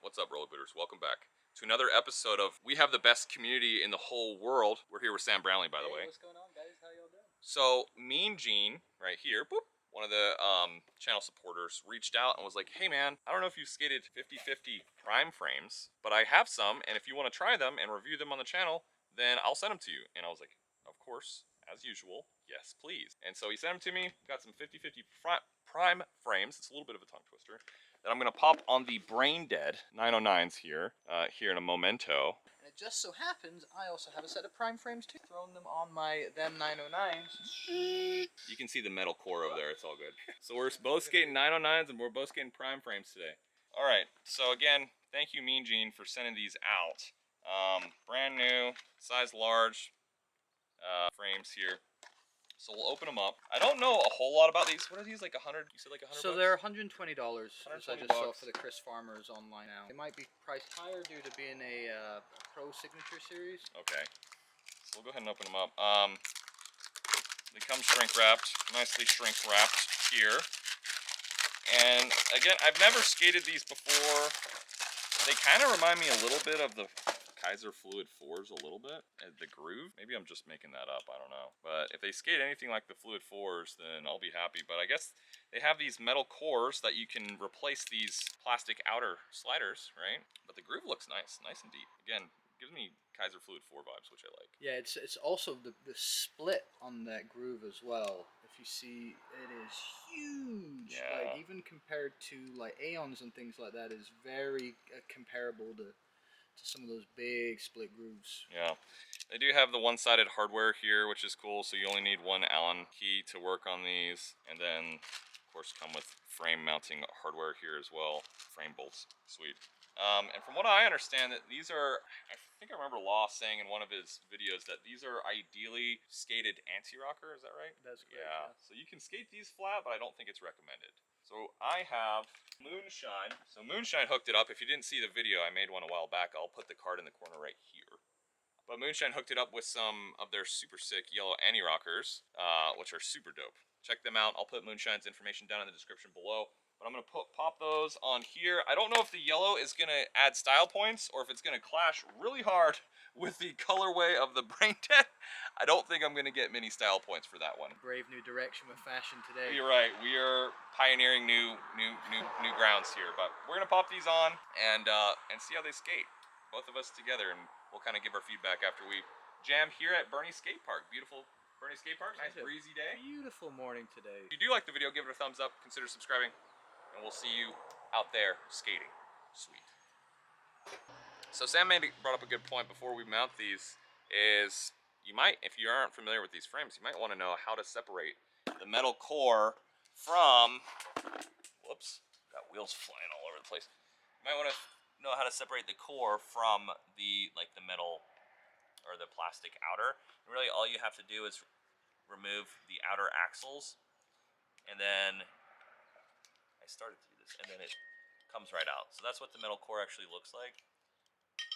What's up, roller booters? Welcome back to another episode of We Have the Best Community in the Whole World. We're here with Sam Brownlee, by the way. What's going on, guys? How y'all doing? So, Mean Gene, right here, boop, one of the channel supporters, reached out and was like, hey man, I don't know if you've skated 50/50 prime frames, but I have some, and if you want to try them and review them on the channel, then I'll send them to you. And I was like, of course, as usual, yes, please. And so he sent them to me, got some 50/50 prime frames. It's a little bit of a tongue twister. That I'm gonna pop on the Brain Dead 909s here in a momento. And it just so happens I also have a set of prime frames too. Throwing them on my them 909s. You can see the metal core over there. It's all good. So we're both skating 909s and we're both skating prime frames today. All right. So again, thank you, Mean Gene, for sending these out. Brand new, size large frames here. So we'll open them up. I don't know a whole lot about these. What are these, like 100? You said like 100 So bucks? they're $120, as I just saw bucks. for the Chris Farmers online now. They might be priced higher due to being a Pro Signature Series. Okay. So we'll go ahead and open them up. They come shrink wrapped, nicely shrink wrapped here. And again, I've never skated these before. They kind of remind me a little bit of the Kaiser Fluid 4s a little bit. The groove. Maybe I'm just making that up. I don't know. But if they skate anything like the Fluid 4s, then I'll be happy. But I guess they have these metal cores that you can replace these plastic outer sliders, right? But the groove looks nice. Nice and deep. Again, gives me Kaiser Fluid 4 vibes, which I like. Yeah, it's also the split on that groove as well. If you see, it is huge. Yeah. Like even compared to like Aeons and things like that, is very comparable to some of those big split grooves. Yeah. They do have the one-sided hardware here, which is cool. So you only need one Allen key to work on these, and then of course come with frame mounting hardware here as well. Frame bolts, sweet. And from what I understand, that these are, I think I remember Law saying in one of his videos that these are ideally skated anti-rocker, is that right? That's great. Yeah. So you can skate these flat, but I don't think it's recommended. So I have Moonshine. So Moonshine hooked it up. If you didn't see the video, I made one a while back. I'll put the card in the corner right here. But Moonshine hooked it up with some of their super sick yellow anti-rockers, which are super dope. Check them out. I'll put Moonshine's information down in the description below. But I'm going to pop those on here. I don't know if the yellow is going to add style points or if it's going to clash really hard with the colorway of the Brain Dead. I don't think I'm going to get many style points for that one. Brave new direction with fashion today. You're right. We are pioneering new grounds here. But we're going to pop these on and see how they skate. Both of us together, and we'll kind of give our feedback after we jam here at Bernie Skatepark. Beautiful Bernie Skatepark. Nice breezy day. Beautiful morning today. If you do like the video, give it a thumbs up. Consider subscribing. And we'll see you out there skating. Sweet. So Sam brought up a good point before we mount these, is you might, if you aren't familiar with these frames, you might want to know how to separate the metal core from, whoops, got wheels flying all over the place. You might want to know how to separate the core from the metal or the plastic outer. And really all you have to do is remove the outer axles, and then I started to do this, and then it comes right out. So that's what the metal core actually looks like.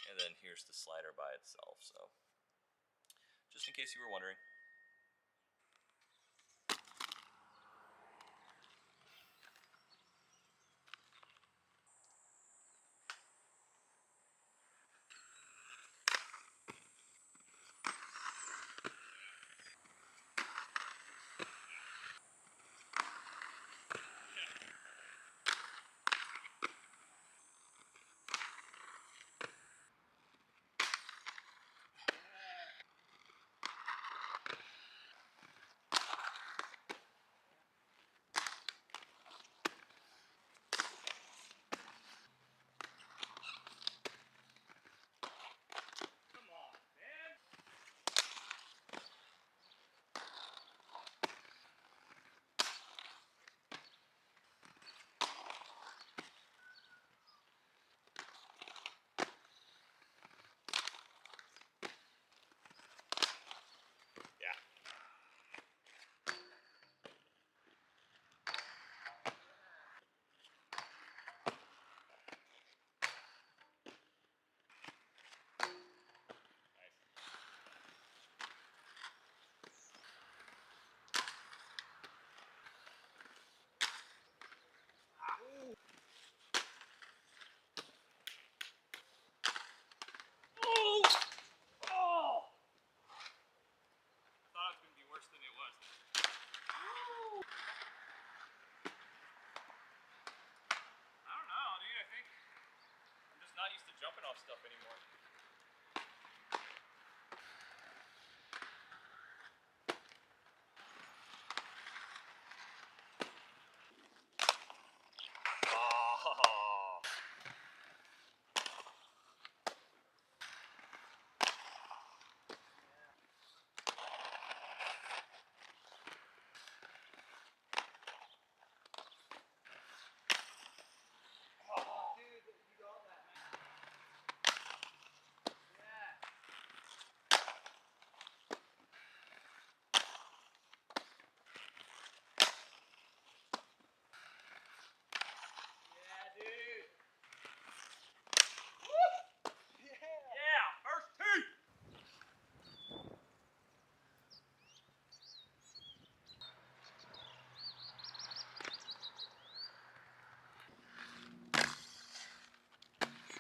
And then here's the slider by itself. So just in case you were wondering. not used to jumping off stuff anymore. Oh.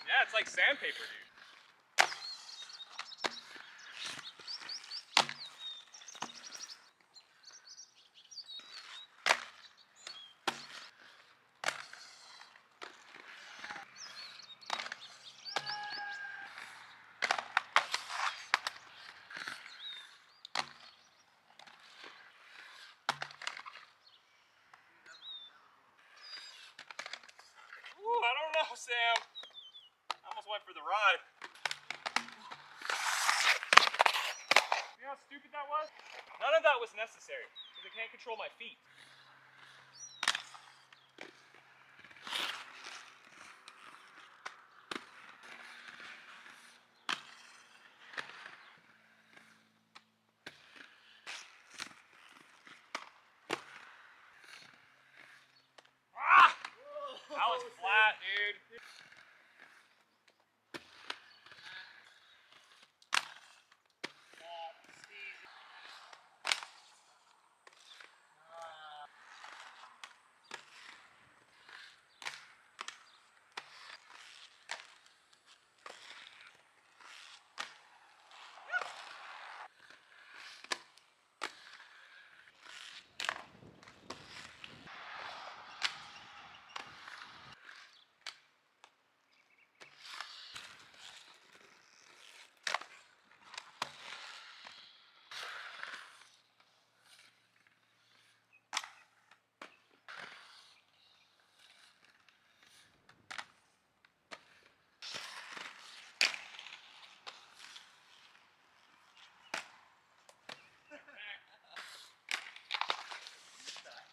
Yeah, it's like sandpaper, dude. Ooh, I don't know, Sam. I almost went for the ride. See how stupid that was? None of that was necessary, because I can't control my feet. Ah! That was flat, dude.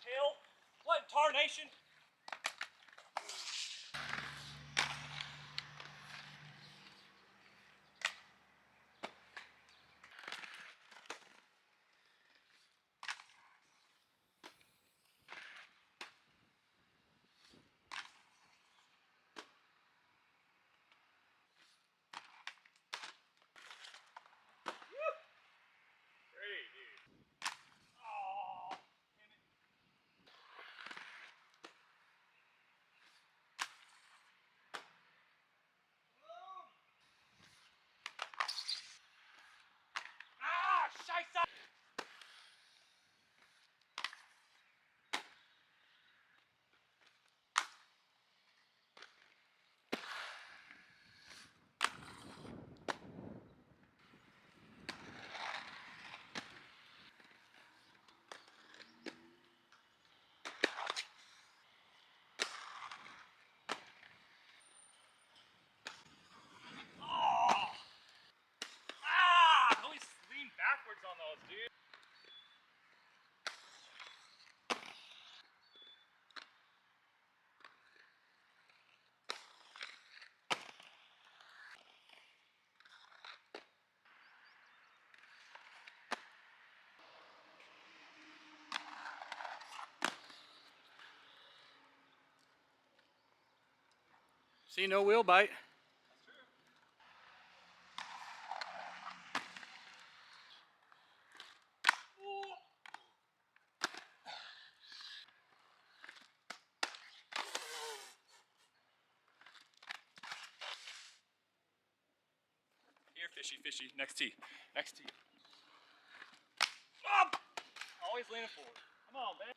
Hell, what tarnation? Pretty, dude. Oh, damn it. Ah, scheiße! Oh. Ah! I always lean backwards on those, dude. See, no wheel bite. Here, fishy, fishy. Next tee. Next tee. Oh! Always leaning forward. Come on, man.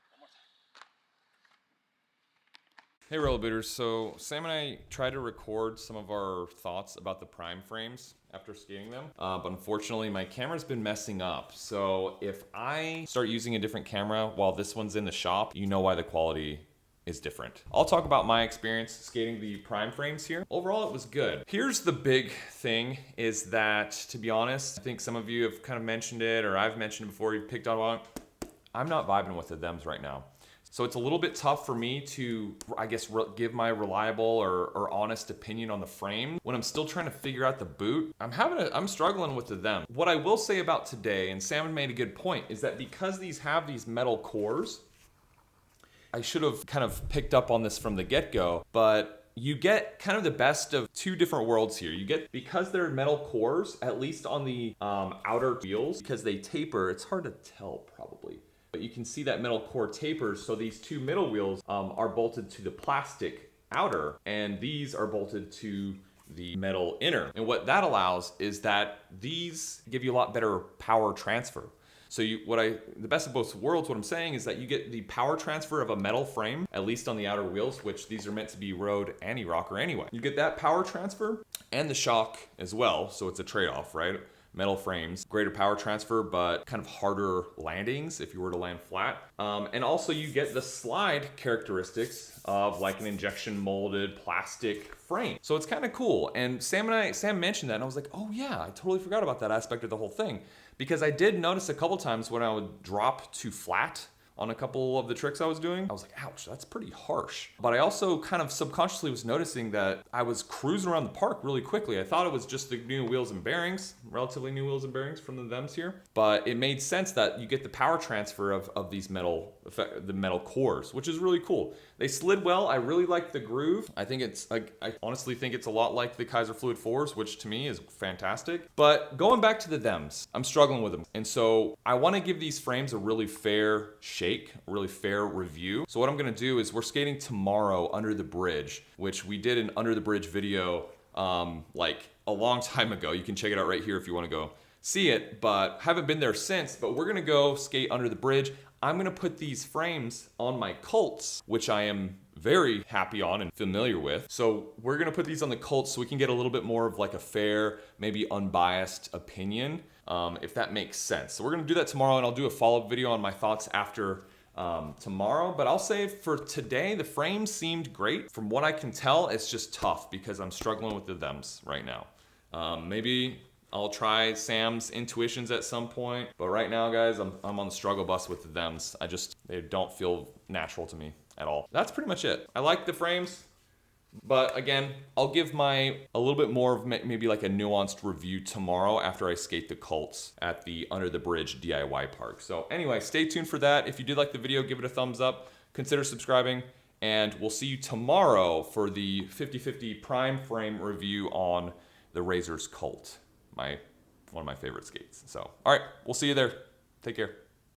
One more time. Hey Rollerbooters, so Sam and I tried to record some of our thoughts about the prime frames after skating them, but unfortunately my camera's been messing up. So if I start using a different camera while this one's in the shop, you know why the quality is different. I'll talk about my experience skating the prime frames here. Overall, it was good. Here's the big thing is that, to be honest, I think some of you have kind of mentioned it, or I've mentioned it before, you've picked on it. I'm not vibing with the thems right now. So it's a little bit tough for me to, I guess, give my reliable or honest opinion on the frame when I'm still trying to figure out the boot. I'm struggling with the them. What I will say about today, and Sam made a good point, is that because these have these metal cores, I should have kind of picked up on this from the get-go, but you get kind of the best of two different worlds here. You get, because they're metal cores, at least on the outer wheels, because they taper, it's hard to tell probably. But you can see that metal core tapers, so these two middle wheels are bolted to the plastic outer, and these are bolted to the metal inner. And what that allows is that these give you a lot better power transfer. So the best of both worlds, what I'm saying is that you get the power transfer of a metal frame, at least on the outer wheels, which these are meant to be road anti-rocker anyway. You get that power transfer and the shock as well, so it's a trade-off, right? Metal frames, greater power transfer, but kind of harder landings if you were to land flat. And also you get the slide characteristics of like an injection molded plastic frame. So it's kind of cool. And Sam mentioned that and I was like, oh yeah, I totally forgot about that aspect of the whole thing. Because I did notice a couple times when I would drop to flat on a couple of the tricks I was doing, I was like, ouch, that's pretty harsh. But I also kind of subconsciously was noticing that I was cruising around the park really quickly. I thought it was just the new wheels and bearings, relatively new wheels and bearings from the thems here. But it made sense that you get the power transfer of these the metal cores, which is really cool. They slid well. I really like the groove. I honestly think it's a lot like the Kaiser Fluid 4s, which to me is fantastic. But going back to the thems, I'm struggling with them. And so I want to give these frames a really fair shake, a really fair review. So what I'm gonna do is we're skating tomorrow under the bridge, which we did an under the bridge video like a long time ago. You can check it out right here if you want to go see it, but haven't been there since. But we're gonna go skate under the bridge. I'm gonna put these frames on my Colts, which I am very happy on and familiar with. So we're gonna put these on the Colts so we can get a little bit more of like a fair, maybe unbiased opinion, if that makes sense. So we're gonna do that tomorrow, and I'll do a follow-up video on my thoughts after tomorrow. But I'll say for today, the frames seemed great. From what I can tell, it's just tough because I'm struggling with the thems right now. Maybe I'll try Sam's intuitions at some point, but right now, guys, I'm on the struggle bus with the thems. They don't feel natural to me at all. That's pretty much it. I like the frames, but again, I'll give a little bit more of maybe like a nuanced review tomorrow after I skate the Colts at the Under the Bridge DIY park. So anyway, stay tuned for that. If you did like the video, give it a thumbs up, consider subscribing, and we'll see you tomorrow for the 50/50 prime frame review on the Razor's Colt. One of my favorite skates. So, all right, we'll see you there. Take care.